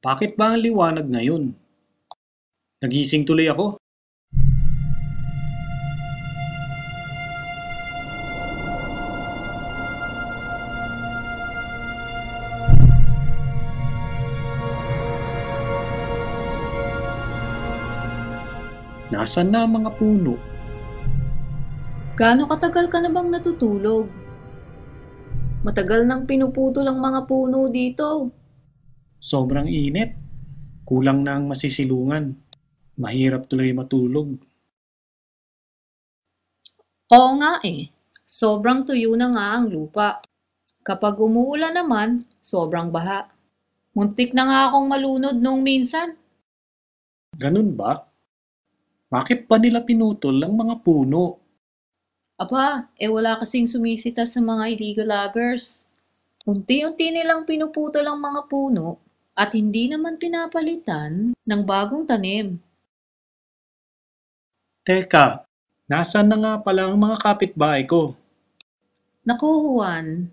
Bakit ba ang liwanag ngayon? Nagising tuloy ako. Nasaan na ang mga puno? Gaano katagal ka na bang natutulog? Matagal nang pinuputol ang mga puno dito. Sobrang init. Kulang na ang masisilungan. Mahirap tuloy matulog. Oo nga eh. Sobrang tuyo na nga ang lupa. Kapag umuulan naman, sobrang baha. Muntik na nga akong malunod nung minsan. Ganun ba? Bakit ba nila pinutol ang mga puno? Aba, wala kasing sumisita sa mga illegal loggers. Unti-unti nilang pinuputol ang mga puno at hindi naman pinapalitan ng bagong tanim. Teka, nasaan na nga pala ang mga kapitbahay ko? Naku, Juan,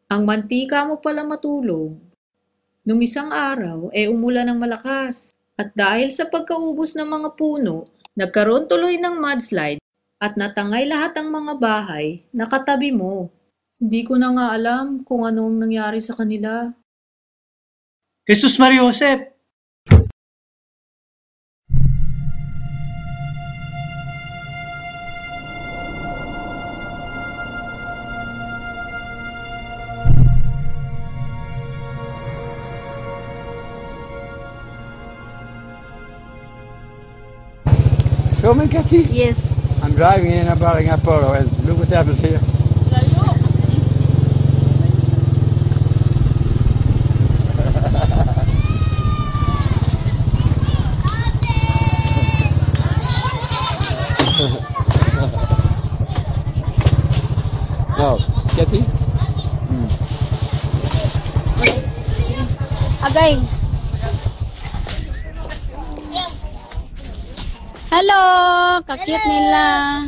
ang mantika mo pala matulog. Nung isang araw, umulan ng malakas. At dahil sa pagkaubos ng mga puno, nagkaroon tuloy ng mudslide at natangay lahat ang mga bahay na katabi mo. Hindi ko na nga alam kung anong nangyari sa kanila. Jesus Maria Josep! Filming, Cathy? Yes. I'm driving in and Barring Apollo, and look what happens here. No, Cathy? Agay. Hello! Kakit nila.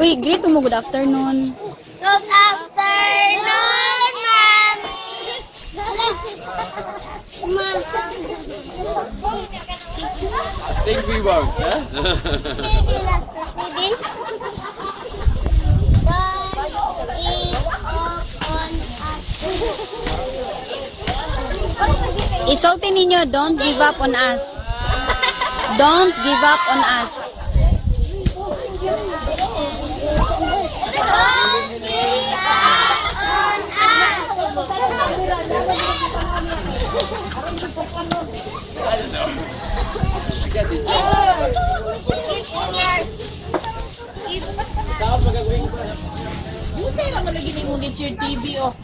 Uy, greet mo. Good afternoon. Good afternoon, ma'am. I think we won't, huh? Isultin ninyo, don't give up on us. Don't give up on us. Don't give up on us. I don't know. Cathy. Yung tayo lang malagi ni ngunit your TV, oh.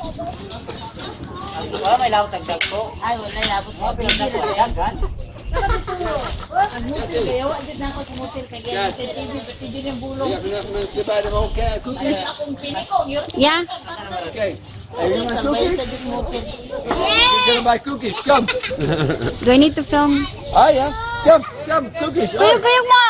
May lawat tagdag ko. Ay, wala, labot mo. TV na ko. Agmutil kayo, wajud na ako sumutil kay Gaya sa TV, pati dyan yung bulong. You have enough to buy them all cookies? Ay, akong pinikong, yun. Yeah. Okay. Are you going to Sabay cookies? sa sumutil. You're going to buy cookies. Come. Do I need to film? Oh, yeah. Come, cookies. Kuyog mo!